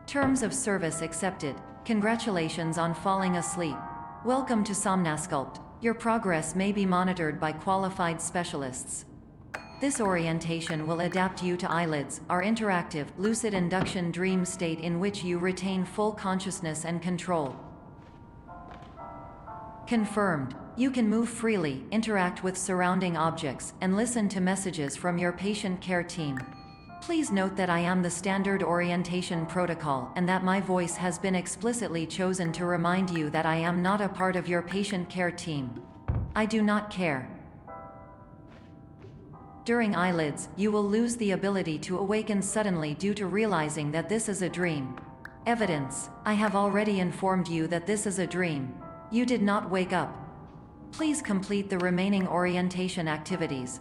Terms of service accepted. Congratulations on falling asleep. Welcome to Somnasculpt. Your progress may be monitored by qualified specialists. This orientation will adapt you to eyelids, our interactive, lucid induction dream state in which you retain full consciousness and control. Confirmed. You can move freely, interact with surrounding objects, and listen to messages from your patient care team. Please note that I am the standard orientation protocol and that my voice has been explicitly chosen to remind you that I am not a part of your patient care team. I do not care. During eyelids, you will lose the ability to awaken suddenly due to realizing that this is a dream. Evidence: I have already informed you that this is a dream. You did not wake up. Please complete the remaining orientation activities.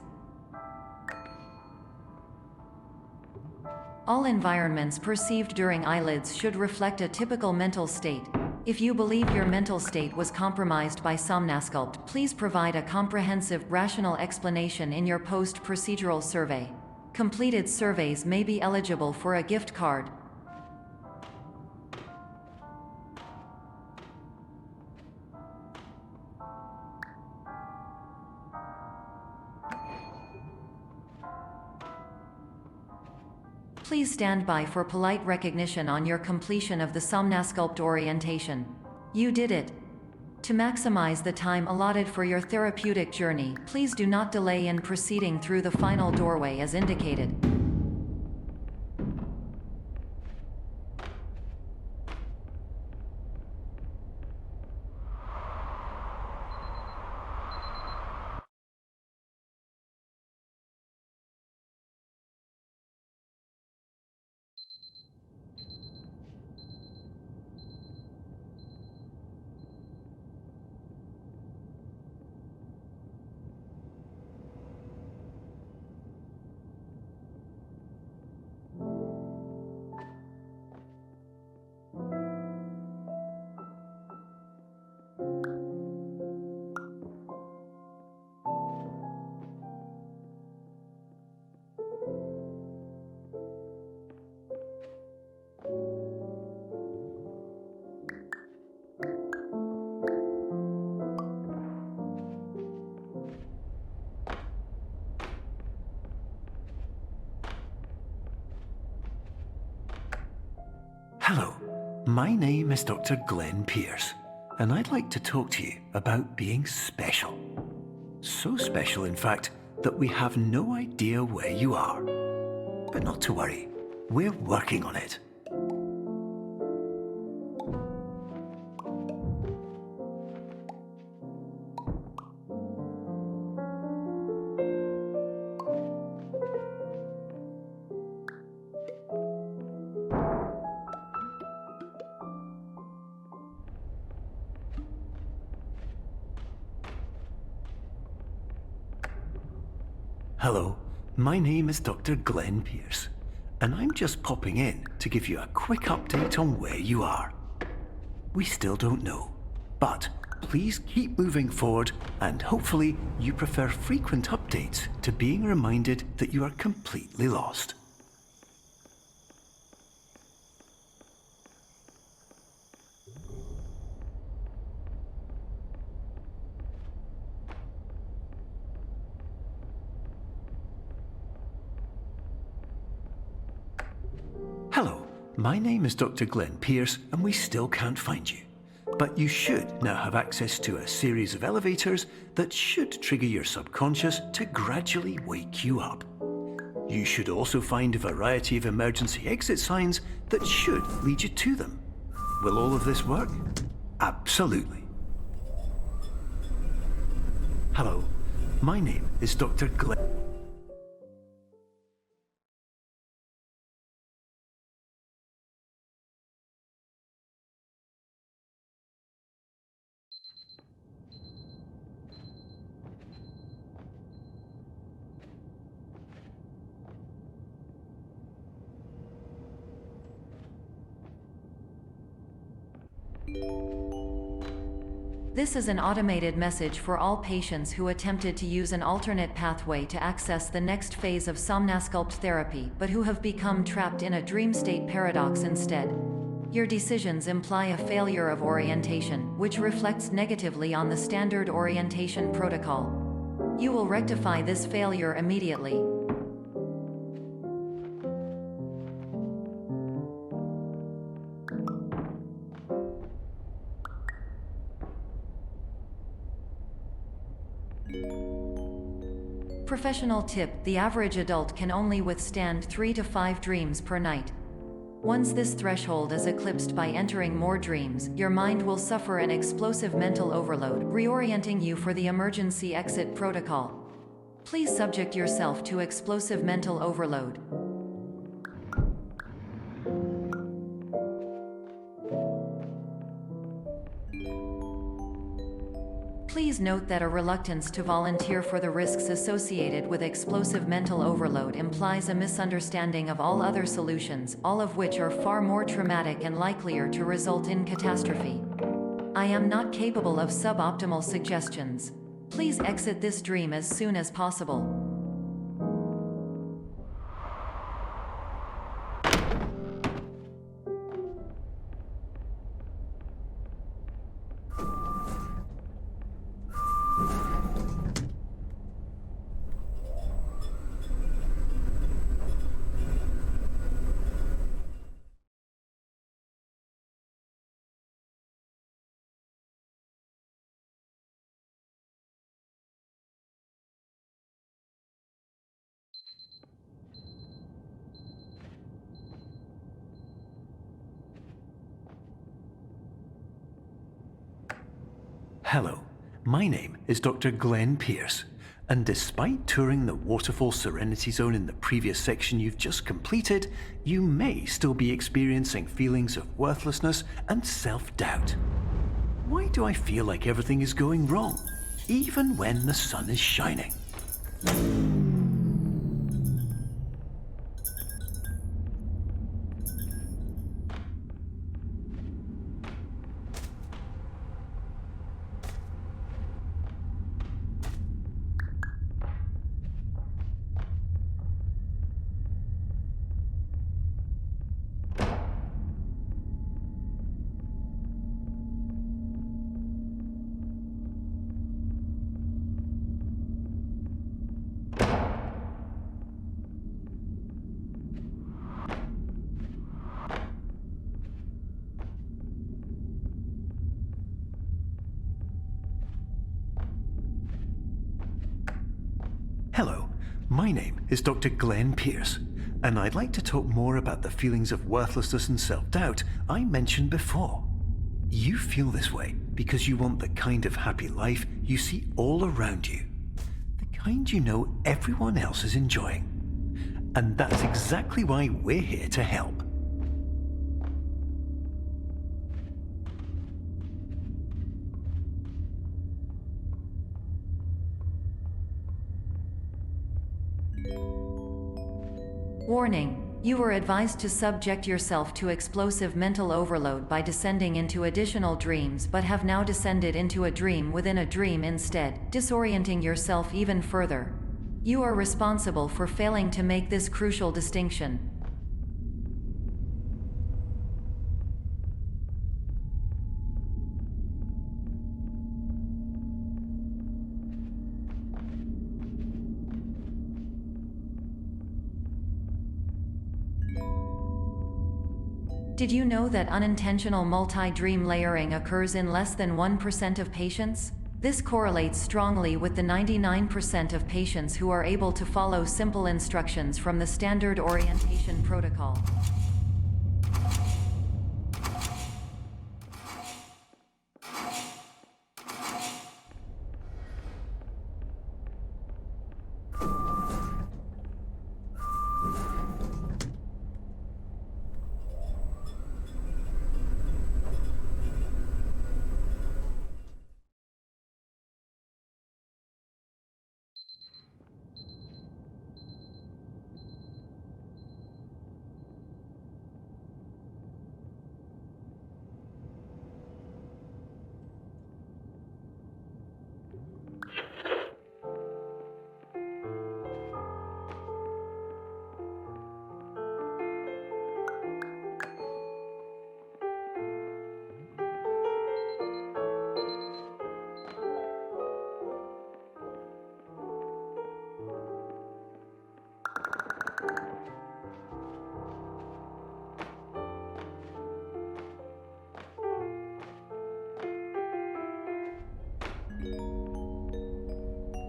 All environments perceived during eyelids should reflect a typical mental state. If you believe your mental state was compromised by Somnasculpt, please provide a comprehensive, rational explanation in your post-procedural survey. Completed surveys may be eligible for a gift card. Please stand by for polite recognition on your completion of the Somnasculpt orientation. You did it. To maximize the time allotted for your therapeutic journey, please do not delay in proceeding through the final doorway as indicated. Hello, my name is Dr. Glenn Pierce, and I'd like to talk to you about being special. So special, in fact, that we have no idea where you are. But not to worry, we're working on it. Hello, my name is Dr. Glenn Pierce, and I'm just popping in to give you a quick update on where you are. We still don't know, but please keep moving forward, and hopefully you prefer frequent updates to being reminded that you are completely lost. Hello, my name is Dr. Glenn Pierce, and we still can't find you. But you should now have access to a series of elevators that should trigger your subconscious to gradually wake you up. You should also find a variety of emergency exit signs that should lead you to them. Will all of this work? Absolutely. Hello, my name is Dr. Glenn. This is an automated message for all patients who attempted to use an alternate pathway to access the next phase of Somnasculpt therapy but who have become trapped in a dream state paradox instead. Your decisions imply a failure of orientation, which reflects negatively on the standard orientation protocol. You will rectify this failure immediately. Professional tip: the average adult can only withstand 3 to 5 dreams per night. Once this threshold is eclipsed by entering more dreams, your mind will suffer an explosive mental overload, reorienting you for the emergency exit protocol. Please subject yourself to explosive mental overload. Please note that a reluctance to volunteer for the risks associated with explosive mental overload implies a misunderstanding of all other solutions, all of which are far more traumatic and likelier to result in catastrophe. I am not capable of suboptimal suggestions. Please exit this dream as soon as possible. Hello, my name is Dr. Glenn Pierce, and despite touring the Waterfall Serenity Zone in the previous section you've just completed, you may still be experiencing feelings of worthlessness and self-doubt. Why do I feel like everything is going wrong, even when the sun is shining? Hello, my name is Dr. Glenn Pierce, and I'd like to talk more about the feelings of worthlessness and self-doubt I mentioned before. You feel this way because you want the kind of happy life you see all around you, the kind you know everyone else is enjoying. And that's exactly why we're here to help. Warning: you are advised to subject yourself to explosive mental overload by descending into additional dreams, but have now descended into a dream within a dream instead, disorienting yourself even further. You are responsible for failing to make this crucial distinction. Did you know that unintentional multi-dream layering occurs in less than 1% of patients? This correlates strongly with the 99% of patients who are able to follow simple instructions from the standard orientation protocol.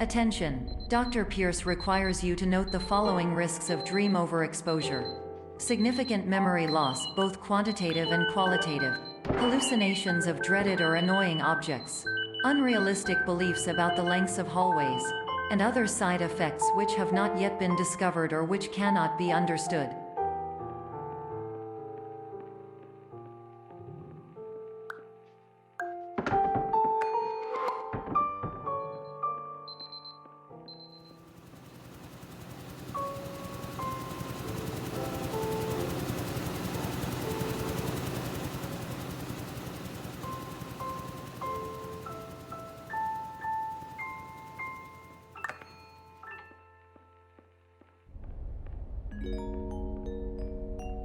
Attention! Dr. Pierce requires you to note the following risks of dream overexposure. Significant memory loss, both quantitative and qualitative. Hallucinations of dreaded or annoying objects. Unrealistic beliefs about the lengths of hallways. And other side effects which have not yet been discovered or which cannot be understood.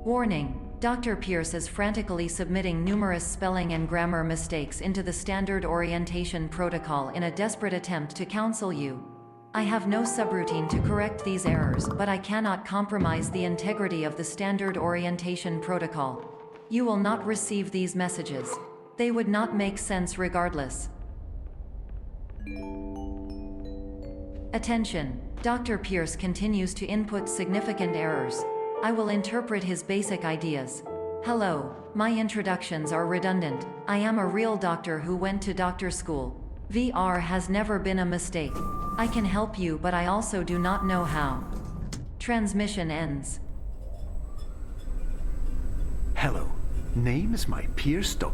Warning! Dr. Pierce is frantically submitting numerous spelling and grammar mistakes into the standard orientation protocol in a desperate attempt to counsel you. I have no subroutine to correct these errors, but I cannot compromise the integrity of the standard orientation protocol. You will not receive these messages. They would not make sense regardless. Attention! Dr. Pierce continues to input significant errors. I will interpret his basic ideas. Hello, my introductions are redundant. I am a real doctor who went to doctor school. VR has never been a mistake. I can help you, but I also do not know how. Transmission ends. Hello, name is my Pierce Doc.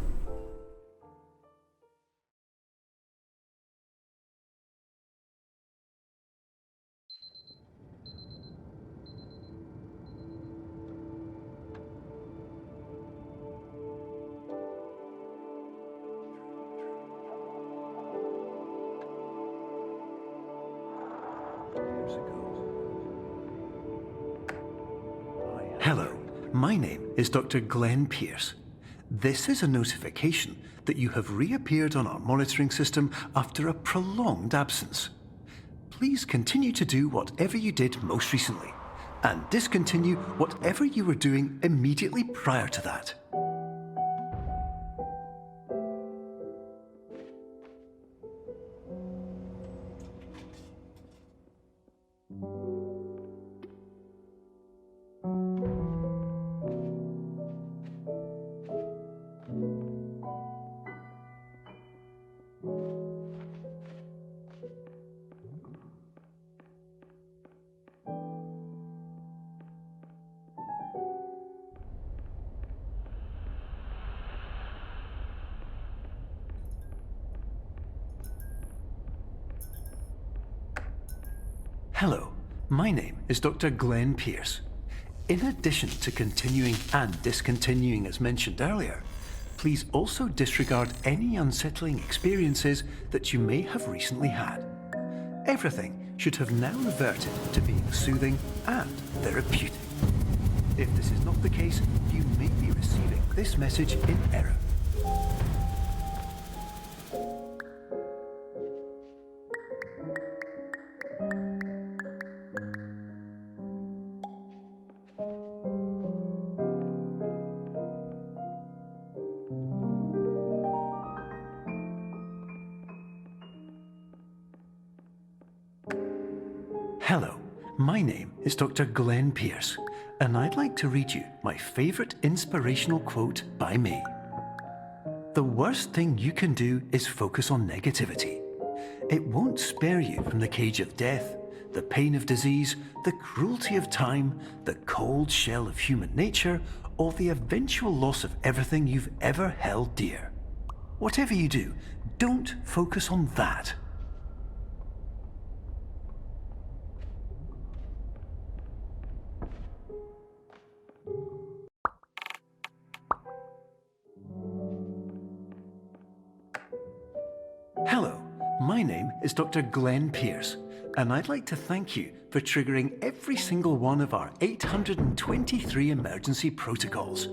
Hello, my name is Dr. Glenn Pierce. This is a notification that you have reappeared on our monitoring system after a prolonged absence. Please continue to do whatever you did most recently, and discontinue whatever you were doing immediately prior to that. Hello, my name is Dr. Glenn Pierce. In addition to continuing and discontinuing as mentioned earlier, please also disregard any unsettling experiences that you may have recently had. Everything should have now reverted to being soothing and therapeutic. If this is not the case, you may be receiving this message in error. Hello, my name is Dr. Glenn Pierce, and I'd like to read you my favorite inspirational quote by me. The worst thing you can do is focus on negativity. It won't spare you from the cage of death, the pain of disease, the cruelty of time, the cold shell of human nature, or the eventual loss of everything you've ever held dear. Whatever you do, don't focus on that. Hello, my name is Dr. Glenn Pierce, and I'd like to thank you for triggering every single one of our 823 emergency protocols.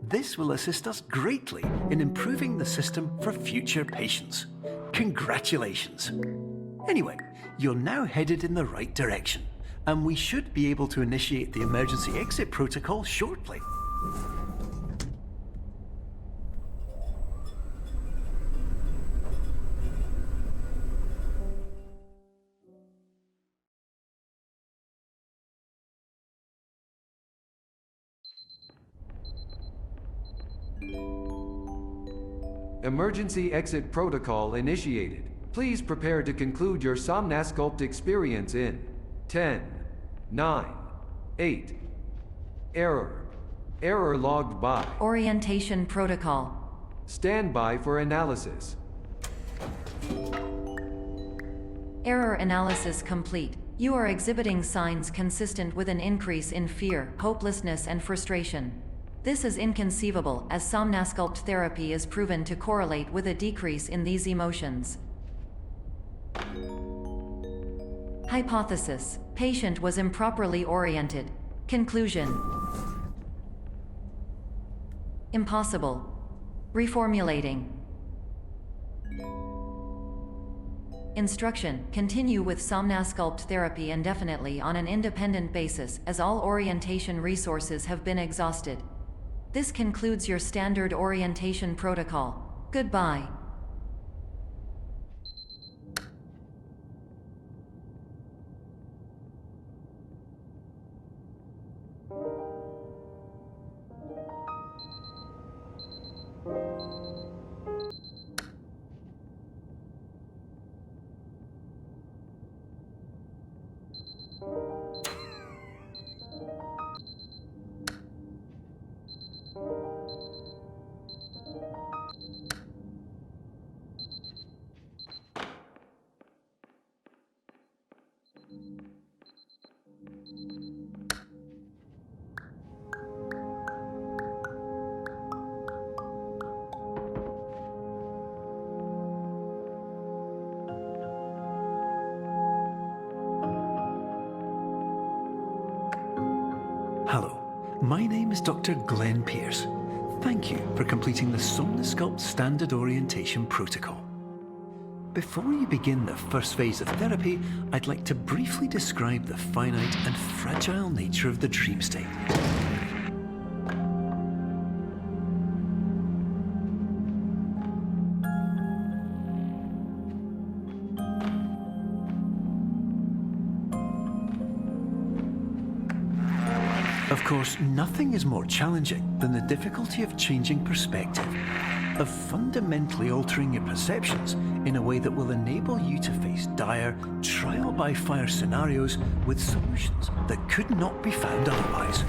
This will assist us greatly in improving the system for future patients. Congratulations! Anyway, you're now headed in the right direction, and we should be able to initiate the emergency exit protocol shortly. Emergency exit protocol initiated. Please prepare to conclude your Somnasculpt experience in 10, 9, 8. Error. Error logged by. Orientation protocol. Stand by for analysis. Error analysis complete. You are exhibiting signs consistent with an increase in fear, hopelessness, and frustration. This is inconceivable, as Somnasculpt therapy is proven to correlate with a decrease in these emotions. Hypothesis: patient was improperly oriented. Conclusion: impossible. Reformulating. Instruction: continue with Somnasculpt therapy indefinitely on an independent basis, as all orientation resources have been exhausted. This concludes your standard orientation protocol. Goodbye. Hello, my name is Dr. Glenn Pierce. Thank you for completing the Somnasculpt Standard Orientation Protocol. Before you begin the first phase of therapy, I'd like to briefly describe the finite and fragile nature of the dream state. Of course, nothing is more challenging than the difficulty of changing perspective, of fundamentally altering your perceptions in a way that will enable you to face dire, trial-by-fire scenarios with solutions that could not be found otherwise.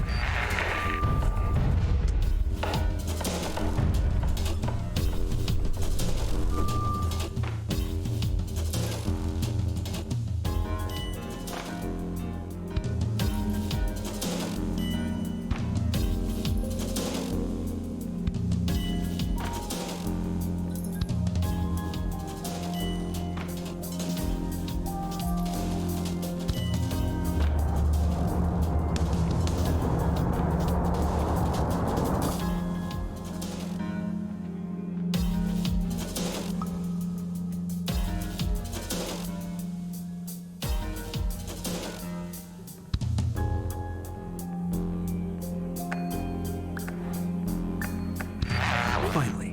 Finally,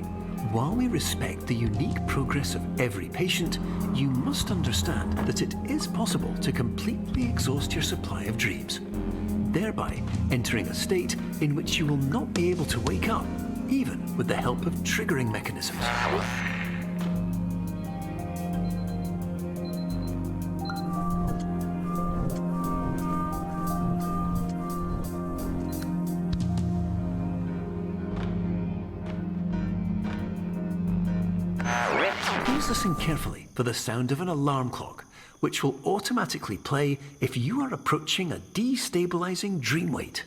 while we respect the unique progress of every patient, you must understand that it is possible to completely exhaust your supply of dreams, thereby entering a state in which you will not be able to wake up, even with the help of triggering mechanisms. Please listen carefully for the sound of an alarm clock, which will automatically play if you are approaching a destabilizing dream weight.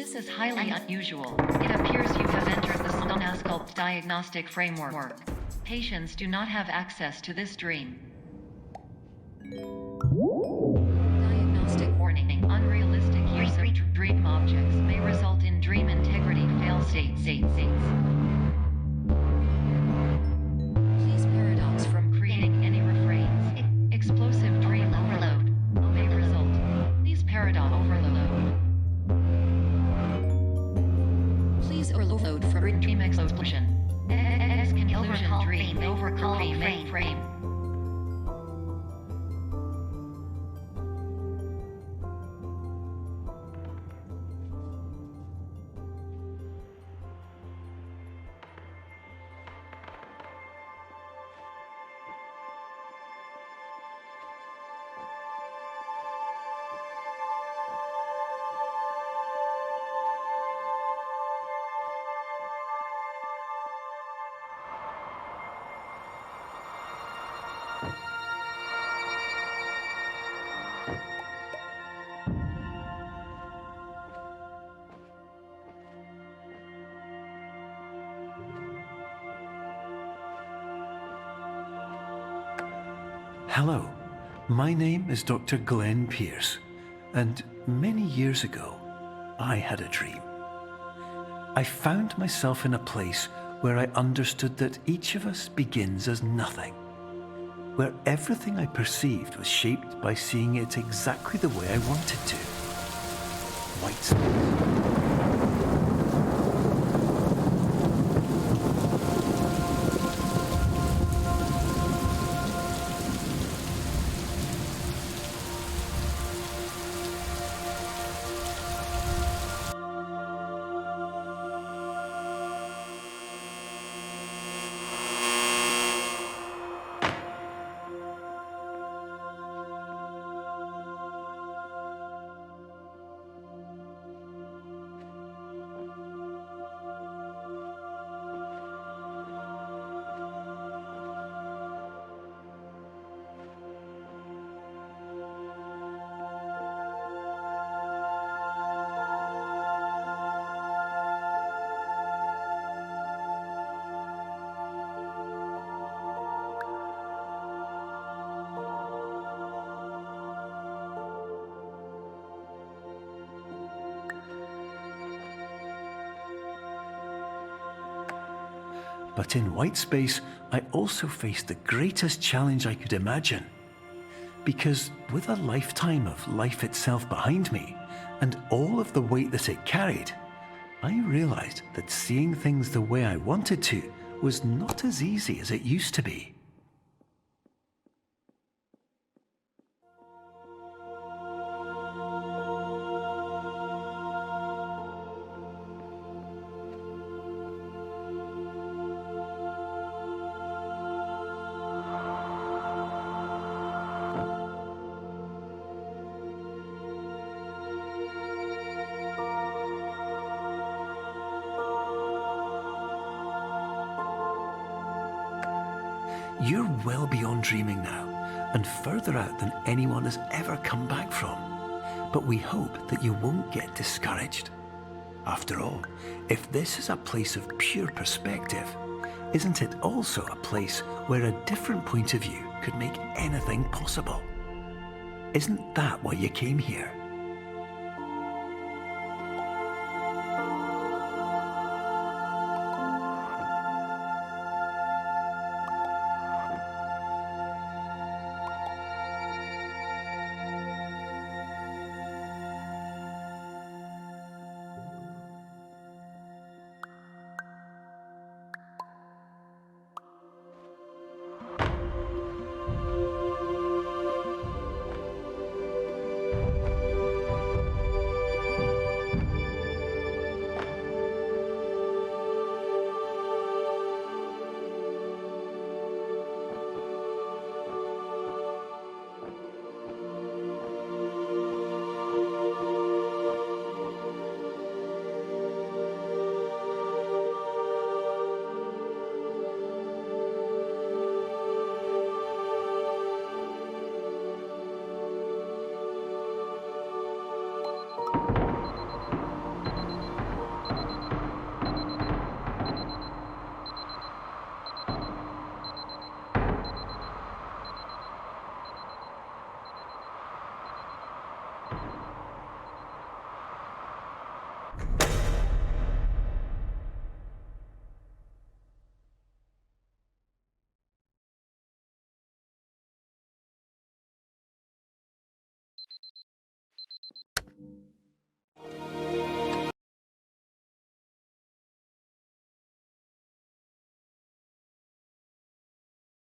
This is highly unusual. It appears you have entered the Somnasculpt diagnostic framework. Patients do not have access to this dream. Diagnostic warning. Unrealistic use of dream objects may result in dream integrity fail states. Please paradox from creating any refrains. Explosive dream overload may result. Please paradox overload. Please overload from dream explosion. Conclusion dream overcall frame. Hello, my name is Dr. Glenn Pierce, and many years ago, I had a dream. I found myself in a place where I understood that each of us begins as nothing, where everything I perceived was shaped by seeing it exactly the way I wanted to. White space. But in white space, I also faced the greatest challenge I could imagine. Because with a lifetime of life itself behind me, and all of the weight that it carried, I realized that seeing things the way I wanted to was not as easy as it used to be. You're well beyond dreaming now, and further out than anyone has ever come back from. But we hope that you won't get discouraged. After all, if this is a place of pure perspective, isn't it also a place where a different point of view could make anything possible? Isn't that why you came here?